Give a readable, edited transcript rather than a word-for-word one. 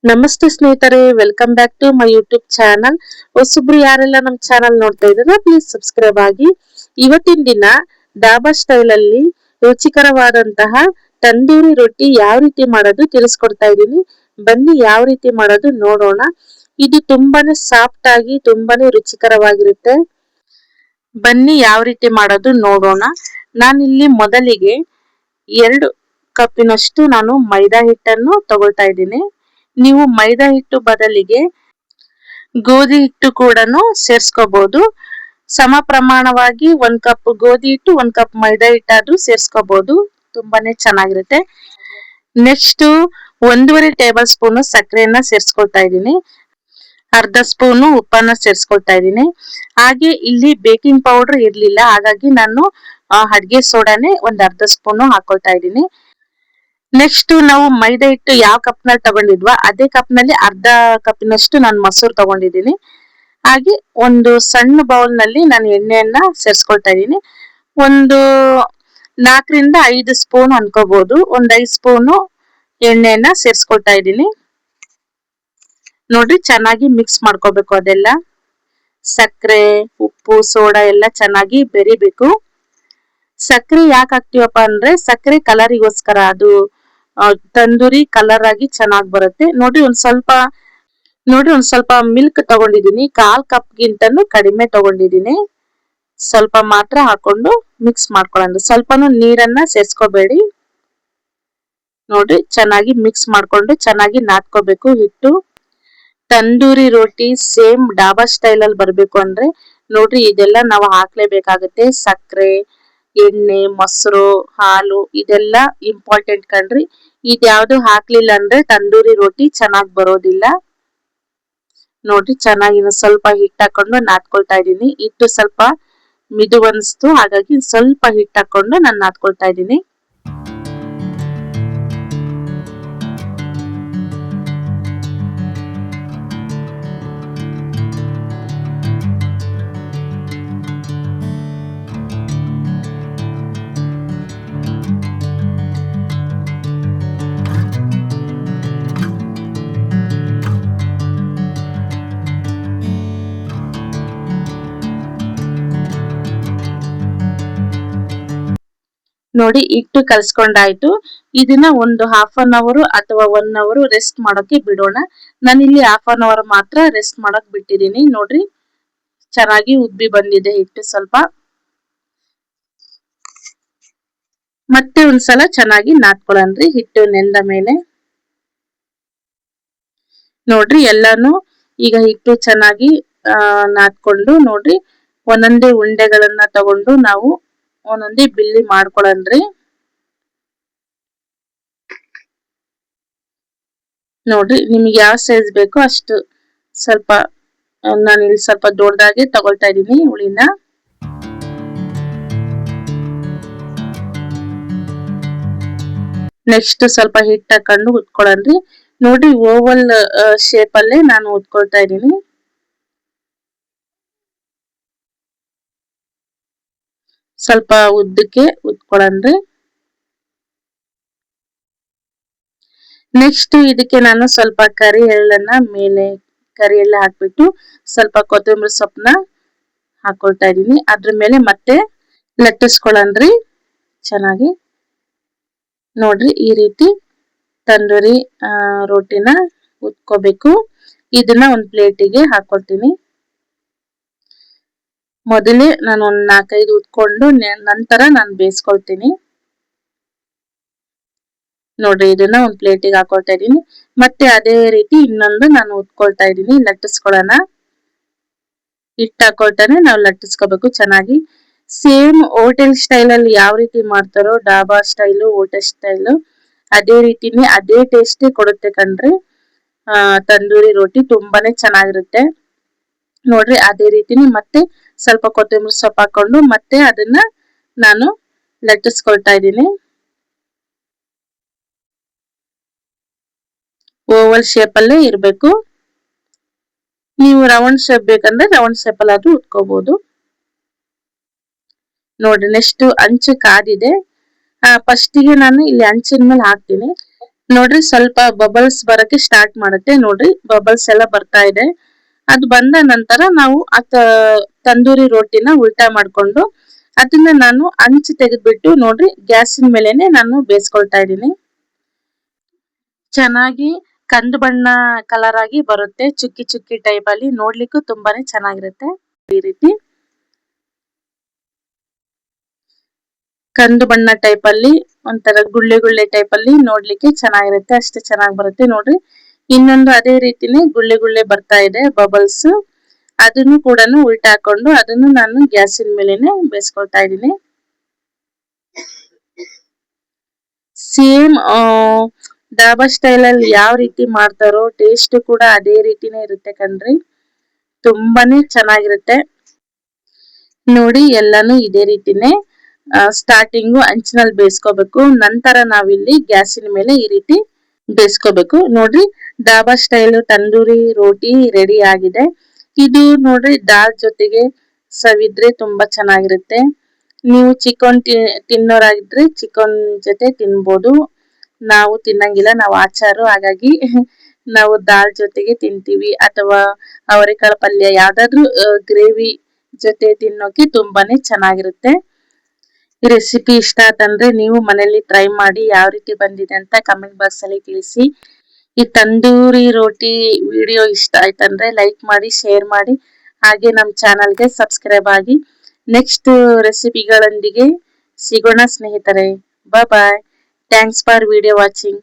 ನಮಸ್ತೆ ಸ್ನೇಹಿತರೆ, welcome back to my YouTube channel. ಹೊಸಬ್ರು ಯಾರೆಲ್ಲ ನಮ್ಮ ಚಾನಲ್ ನೋಡ್ತಾ ಇದ್ದೀರಾ ಪ್ಲೀಸ್ ಸಬ್ಸ್ಕ್ರೈಬ್ ಆಗಿ. ಇವತ್ತಿನ ದಿನ ಡಾಬಾ ಸ್ಟೈಲ್ ಅಲ್ಲಿ ರುಚಿಕರವಾದಂತಹ ತಂದೂರಿ ರೊಟ್ಟಿ ಯಾವ ರೀತಿ ಮಾಡೋದು ತಿಳಿಸ್ಕೊಡ್ತಾ ಇದ್ದೀನಿ. ಬನ್ನಿ ಯಾವ ರೀತಿ ಮಾಡೋದು ನೋಡೋಣ. ಇದು ತುಂಬಾನೇ ಸಾಫ್ಟ್ ಆಗಿ ತುಂಬಾನೇ ರುಚಿಕರವಾಗಿರುತ್ತೆ. ಬನ್ನಿ ಯಾವ ರೀತಿ ಮಾಡೋದು ನೋಡೋಣ. ನಾನಿಲ್ಲಿ ಮೊದಲಿಗೆ 2 ಕಪ್ಪಿನಷ್ಟು ನಾನು ಮೈದಾ ಹಿಟ್ಟನ್ನು ತಗೊಳ್ತಾ ಇದ್ದೀನಿ. ನೀವು ಮೈದಾ ಹಿಟ್ಟು ಬದಲಿಗೆ ಗೋಧಿ ಹಿಟ್ಟು ಕೂಡ ಸೇರ್ಸ್ಕೋಬಹುದು. ಸಮ ಪ್ರಮಾಣವಾಗಿ 1 ಕಪ್ ಗೋಧಿ ಹಿಟ್ಟು 1 ಕಪ್ ಮೈದಾ ಹಿಟ್ಟಾದ್ರೂ ಸೇರ್ಸ್ಕೋಬಹುದು. ತುಂಬಾನೇ ಚೆನ್ನಾಗಿರುತ್ತೆ. ನೆಕ್ಸ್ಟ್ 1.5 ಟೇಬಲ್ ಸ್ಪೂನ್ ಸಕ್ಕರೆಯನ್ನ ಸೇರ್ಸ್ಕೊಳ್ತಾ ಇದ್ದೀನಿ. ಅರ್ಧ ಸ್ಪೂನು ಉಪ್ಪನ್ನ ಸೇರ್ಸ್ಕೊಳ್ತಾ ಇದ್ದೀನಿ. ಹಾಗೆ ಇಲ್ಲಿ ಬೇಕಿಂಗ್ ಪೌಡರ್ ಇರ್ಲಿಲ್ಲ, ಹಾಗಾಗಿ ನಾನು ಅಡ್ಗೆ ಸೋಡಾನೆ ಒಂದ್ ಅರ್ಧ ಸ್ಪೂನು ಹಾಕೊಳ್ತಾ ಇದ್ದೀನಿ. ನೆಕ್ಸ್ಟ್ ನಾವು ಮೈದಾ ಹಿಟ್ಟು ಯಾವ ಕಪ್ ನಲ್ಲಿ ತಗೊಂಡಿದ್ವಾ ಅದೇ ಕಪ್ ನಲ್ಲಿ ಅರ್ಧ ಕಪ್ಪಿನಷ್ಟು ನಾನು ಮೊಸರು ತಗೊಂಡಿದ್ದೀನಿ. ಹಾಗೆ ಒಂದು ಸಣ್ಣ ಬೌಲ್ ನಲ್ಲಿ ನಾನು ಎಣ್ಣೆಯನ್ನ ಸೇರ್ಸ್ಕೊಳ್ತಾ ಇದ್ದೀನಿ. ಒಂದು 4ರಿಂದ 5 ಸ್ಪೂನ್ ಅನ್ಕೋಬಹುದು. ಒಂದ್ 5 ಸ್ಪೂನು ಎಣ್ಣೆಯನ್ನ ಸೇರ್ಸ್ಕೊಳ್ತಾ ಇದ್ದೀನಿ. ನೋಡ್ರಿ, ಚೆನ್ನಾಗಿ ಮಿಕ್ಸ್ ಮಾಡ್ಕೋಬೇಕು. ಅದೆಲ್ಲ ಸಕ್ಕರೆ, ಉಪ್ಪು, ಸೋಡಾ ಎಲ್ಲ ಚೆನ್ನಾಗಿ ಬೆರಿಬೇಕು. ಸಕ್ಕರೆ ಯಾಕೆ ಹಾಕ್ತಿವಪ್ಪ ಅಂದ್ರೆ ಸಕ್ಕರೆ ಕಲರಿಗೋಸ್ಕರ, ಅದು ತಂದೂರಿ ಕಲರ್ ಆಗಿ ಚೆನ್ನಾಗಿ ಬರುತ್ತೆ. ನೋಡ್ರಿ ಒಂದ್ ಸ್ವಲ್ಪ ಮಿಲ್ಕ್ ತಗೊಂಡಿದ್ದೀನಿ. 1/4 ಕಪ್ ಗಿಂತನೂ ಕಡಿಮೆ ತಗೊಂಡಿದ್ದೀನಿ. ಸ್ವಲ್ಪ ಮಾತ್ರ ಹಾಕೊಂಡು ಮಿಕ್ಸ್ ಮಾಡ್ಕೊಳ್ಳೋಣ. ಸ್ವಲ್ಪನೂ ನೀರನ್ನ ಸೇರ್ಸ್ಕೋಬೇಡಿ. ನೋಡ್ರಿ, ಚೆನ್ನಾಗಿ ಮಿಕ್ಸ್ ಮಾಡ್ಕೊಂಡು ಚೆನ್ನಾಗಿ ನಾದ್ಕೋಬೇಕು ಹಿಟ್ಟು. ತಂದೂರಿ ರೋಟಿ ಸೇಮ್ ಡಾಬಾ ಸ್ಟೈಲ್ ಅಲ್ಲಿ ಬರ್ಬೇಕು ಅಂದ್ರೆ ನೋಡ್ರಿ ಇದೆಲ್ಲ ನಾವು ಹಾಕ್ಲೇಬೇಕಾಗುತ್ತೆ. ಸಕ್ಕರೆ, ಎಣ್ಣೆ, ಮೊಸರು, ಹಾಲು ಇದೆಲ್ಲ ಇಂಪಾರ್ಟೆಂಟ್ ಕಣ್ರಿ. ಇದ್ಯಾವುದು ಹಾಕ್ಲಿಲ್ಲ ಅಂದ್ರೆ ತಂದೂರಿ ರೋಟಿ ಚೆನ್ನಾಗಿ ಬರೋದಿಲ್ಲ. ನೋಡ್ರಿ, ಚೆನ್ನಾಗಿ ಸ್ವಲ್ಪ ಹಿಟ್ಟು ಹಾಕೊಂಡು ನಾದ್ಕೊಳ್ತಾ ಇದ್ದೀನಿ. ಹಿಟ್ಟು ಸ್ವಲ್ಪ ಮಿದು ಅನ್ಸ್ತು, ಹಾಗಾಗಿ ಸ್ವಲ್ಪ ಹಿಟ್ಟು ಹಾಕೊಂಡು ನಾನು ನಾದ್ಕೊಳ್ತಾ ಇದ್ದೀನಿ. ನೋಡಿ, ಹಿಟ್ಟು ಕಲ್ಸ್ಕೊಂಡಾಯ್ತು. ಇದನ್ನ ಒಂದು 1/2 ಅವರ್ ಅಥವಾ 1 ಅವರ್ ರೆಸ್ಟ್ ಮಾಡೋಕೆ ಬಿಡೋಣ. ನಾನಿಲ್ಲಿ 1/2 ಅವರ್ ಮಾತ್ರ ರೆಸ್ಟ್ ಮಾಡಕ್ ಬಿಟ್ಟಿದ್ದೀನಿ. ನೋಡ್ರಿ, ಚೆನ್ನಾಗಿ ಉಬ್ಬಿ ಬಂದಿದೆ ಹಿಟ್ಟು. ಸ್ವಲ್ಪ ಮತ್ತೆ ಒಂದ್ಸಲ ಚೆನ್ನಾಗಿ ನಾದ್ಕೊಳ್ಳೋಣ್ರಿ ಹಿಟ್ಟು ನೆಂದ ಮೇಲೆ. ನೋಡ್ರಿ, ಎಲ್ಲಾನು ಈಗ ಹಿಟ್ಟು ಚೆನ್ನಾಗಿ ನಾದ್ಕೊಂಡು ನೋಡ್ರಿ ಒಂದೊಂದೇ ಉಂಡೆಗಳನ್ನ ತಗೊಂಡು ನಾವು ಒಂದೊಂದೇ ಬಿಲ್ಲಿ ಮಾಡ್ಕೊಳ್ಳೋಣ್ರಿ. ನೋಡ್ರಿ, ನಿಮ್ಗೆ ಯಾವ ಸೈಜ್ ಬೇಕೋ ಅಷ್ಟು ಸ್ವಲ್ಪ ನಾನು ಇಲ್ಲಿ ಸ್ವಲ್ಪ ದೊಡ್ಡದಾಗಿ ತಗೊಳ್ತಾ ಇದ್ದೀನಿ ಹುಳಿನ. ನೆಕ್ಸ್ಟ್ ಸ್ವಲ್ಪ ಹಿಟ್ಟು ಹಾಕೊಂಡು ಉತ್ಕೊಳ್ಳೋಣ್ರಿ. ನೋಡ್ರಿ, ಓವಲ್ ಶೇಪ್ ಅಲ್ಲೇ ನಾನು ಉತ್ಕೊಳ್ತಾ ಇದ್ದೀನಿ. ಸ್ವಲ್ಪ ಉದ್ದಕ್ಕೆ ಉತ್ಕೊಳ್ಳೋಣ್ರಿ. ನೆಕ್ಸ್ಟ್ ಇದಕ್ಕೆ ನಾನು ಸ್ವಲ್ಪ ಕರಿ ಎಳ್ಳನ್ನ ಮೇಲೆ ಕರಿ ಎಳ್ಳ ಹಾಕ್ಬಿಟ್ಟು ಸ್ವಲ್ಪ ಕೊತ್ತಂಬರಿ ಸೊಪ್ಪನ್ನ ಹಾಕೊಳ್ತಾ ಇದೀನಿ. ಅದ್ರ ಮೇಲೆ ಮತ್ತೆ ಲಟ್ಟಿಸ್ಕೊಳ್ಳೋಣ್ರಿ ಚೆನ್ನಾಗಿ. ನೋಡ್ರಿ, ಈ ರೀತಿ ತಂದೂರಿ ರೋಟಿನ ಉತ್ಕೋಬೇಕು. ಇದನ್ನ ಒಂದ್ ಪ್ಲೇಟಿಗೆ ಹಾಕೊಳ್ತೀನಿ. ಮೊದಲೇ ನಾನು ಒಂದ್ 4-5 ಉತ್ಕೊಂಡು ನಂತರ ನಾನು ಬೇಯಿಸ್ಕೊಳ್ತೀನಿ. ನೋಡ್ರಿ, ಇದನ್ನ ಒಂದ್ ಪ್ಲೇಟಿಗೆ ಹಾಕೊಳ್ತಾ ಇದೀನಿ. ಮತ್ತೆ ಅದೇ ರೀತಿ ಇನ್ನೊಂದು ನಾನು ಉತ್ಕೊಳ್ತಾ ಇದೀನಿ. ಲಟ್ಟಿಸ್ಕೊಳ್ಳೋಣ. ಹಿಟ್ಟು ಹಾಕೊಳ್ತಾನೆ ನಾವು ಲಟ್ಟಿಸ್ಕೋಬೇಕು ಚೆನ್ನಾಗಿ. ಸೇಮ್ ಹೋಟೆಲ್ ಸ್ಟೈಲ್ ಅಲ್ಲಿ ಯಾವ ರೀತಿ ಮಾಡ್ತಾರೋ ಡಾಬಾ ಸ್ಟೈಲು, ಹೋಟೆಲ್ ಸ್ಟೈಲು ಅದೇ ರೀತಿನೇ ಅದೇ ಟೇಸ್ಟ್ ಕೊಡುತ್ತೆ ಕಣ್ರಿ. ತಂದೂರಿ ರೋಟಿ ತುಂಬಾನೇ ಚೆನ್ನಾಗಿರುತ್ತೆ. ನೋಡ್ರಿ, ಅದೇ ರೀತಿನಿ ಮತ್ತೆ ಸ್ವಲ್ಪ ಕೊತ್ತಂಬರಿ ಸೊಪ್ಪು ಹಾಕೊಂಡು ಮತ್ತೆ ಅದನ್ನ ನಾನು ಲಟ್ಟಿಸ್ಕೊಳ್ತಾ ಇದ್ದೀನಿ. ಓವಲ್ ಶೇಪ್ ಅಲ್ಲೇ ಇರ್ಬೇಕು. ನೀವು ರೌಂಡ್ ಶೇಪ್ ಬೇಕಂದ್ರೆ ರೌಂಡ್ ಶೇಪ್ ಅಲ್ಲಾದ್ರೂ ಉತ್ಕೋಬಹುದು. ನೋಡ್ರಿ, ನೆಕ್ಸ್ಟ್ ಅಂಚು ಕಾದಿದೆ. ಫಸ್ಟಿಗೆ ನಾನು ಇಲ್ಲಿ ಅಂಚಿನ ಮೇಲೆ ಹಾಕ್ತೀನಿ. ನೋಡ್ರಿ ಸ್ವಲ್ಪ ಬಬಲ್ಸ್ ಬರಕ್ಕೆ ಸ್ಟಾರ್ಟ್ ಮಾಡುತ್ತೆ. ನೋಡ್ರಿ ಬಬಲ್ಸ್ ಎಲ್ಲ ಬರ್ತಾ ಇದೆ. ಅದು ಬಂದ ನಂತರ ನಾವು ತಂದೂರಿ ರೋಟಿನ ಉಲ್ಟಾ ಮಾಡ್ಕೊಂಡು ಅದನ್ನ ನಾನು ಹಂಚು ತೆಗೆದ್ಬಿಟ್ಟು ನೋಡ್ರಿ ಗ್ಯಾಸಿನ ಮೇಲೆನೆ ನಾನು ಬೇಯಿಸ್ಕೊಳ್ತಾ ಇದ್ದೀನಿ. ಚೆನ್ನಾಗಿ ಕಂದು ಬಣ್ಣ ಕಲರ್ ಆಗಿ ಬರುತ್ತೆ. ಚುಕ್ಕಿ ಚುಕ್ಕಿ ಟೈಪ್ ಅಲ್ಲಿ ನೋಡ್ಲಿಕ್ಕೂ ತುಂಬಾನೇ ಚೆನ್ನಾಗಿರುತ್ತೆ. ಈ ರೀತಿ ಕಂದು ಬಣ್ಣ ಟೈಪ್ ಅಲ್ಲಿ ಒಂಥರ ಗುಳ್ಳೆ ಗುಳ್ಳೆ ಟೈಪ್ ಅಲ್ಲಿ ನೋಡ್ಲಿಕ್ಕೆ ಚೆನ್ನಾಗಿರುತ್ತೆ. ಅಷ್ಟೇ ಚೆನ್ನಾಗಿ ಬರುತ್ತೆ ನೋಡ್ರಿ. ಇನ್ನೊಂದು ಅದೇ ರೀತಿನೇ ಗುಳ್ಳೆ ಗುಳ್ಳೆ ಬರ್ತಾ ಇದೆ ಬಬಲ್ಸ್. ಅದನ್ನು ಕೂಡ ಉಲ್ಟಾ ಹಾಕೊಂಡು ಅದನ್ನು ನಾನು ಗ್ಯಾಸಿನ ಮೇಲೆನೆ ಬೇಯಿಸ್ಕೊಳ್ತಾ ಇದ್ದೀನಿ. ಸೇಮ್ ಡಾಬಾ ಸ್ಟೈಲ್ ಅಲ್ಲಿ ಯಾವ ರೀತಿ ಮಾಡ್ತಾರೋ ಟೇಸ್ಟ್ ಕೂಡ ಅದೇ ರೀತಿನೇ ಇರುತ್ತೆ ಕಣ್ರಿ. ತುಂಬಾನೇ ಚೆನ್ನಾಗಿರುತ್ತೆ. ನೋಡಿ ಎಲ್ಲಾನು ಇದೇ ರೀತಿನೇ ಸ್ಟಾರ್ಟಿಂಗು ಹಂಚಿನಲ್ಲಿ ಬೇಯಿಸ್ಕೋಬೇಕು. ನಂತರ ನಾವಿಲ್ಲಿ ಗ್ಯಾಸಿನ ಮೇಲೆ ಈ ರೀತಿ ಬೇಯಿಸ್ಕೋಬೇಕು. ನೋಡ್ರಿ ಡಾಬಾ ಸ್ಟೈಲ್ ತಂದೂರಿ ರೋಟಿ ರೆಡಿ ಆಗಿದೆ. ಇದು ನೋಡ್ರಿ ದಾಲ್ ಜೊತೆಗೆ ಸವಿದ್ರೆ ತುಂಬಾ ಚೆನ್ನಾಗಿರುತ್ತೆ. ನೀವು ಚಿಕನ್ ತಿನ್ನೋರಾಗಿದ್ರೆ ಚಿಕನ್ ಜೊತೆ ತಿನ್ಬೋದು. ನಾವು ತಿನ್ನಂಗಿಲ್ಲ, ನಾವು ಆಚಾರು, ಹಾಗಾಗಿ ನಾವು ದಾಲ್ ಜೊತೆಗೆ ತಿಂತೀವಿ ಅಥವಾ ಅವರೆಕಾಳು ಪಲ್ಯ ಯಾವ್ದಾದ್ರು ಗ್ರೇವಿ ಜೊತೆ ತಿನ್ನೋಕೆ ತುಂಬಾನೇ ಚೆನ್ನಾಗಿರುತ್ತೆ. ಈ ರೆಸಿಪಿ ಇಷ್ಟ ಆತಂದ್ರೆ ನೀವು ಮನೆಯಲ್ಲಿ ಟ್ರೈ ಮಾಡಿ ಯಾವ ರೀತಿ ಬಂದಿದೆ ಅಂತ ಕಮೆಂಟ್ ಬಾಕ್ಸ್ ಅಲ್ಲಿ ತಿಳಿಸಿ. ಈ ತಂದೂರಿ ರೋಟಿ ವಿಡಿಯೋ ಇಷ್ಟ ಆಯ್ತಂದ್ರೆ ಲೈಕ್ ಮಾಡಿ, ಶೇರ್ ಮಾಡಿ, ಹಾಗೆ ನಮ್ಮ ಚಾನಲ್ಗೆ ಸಬ್ಸ್ಕ್ರೈಬ್ ಆಗಿ. ನೆಕ್ಸ್ಟ್ ರೆಸಿಪಿಗಳೊಂದಿಗೆ ಸಿಗೋಣ ಸ್ನೇಹಿತರೆ. Bye. Thanks for video watching.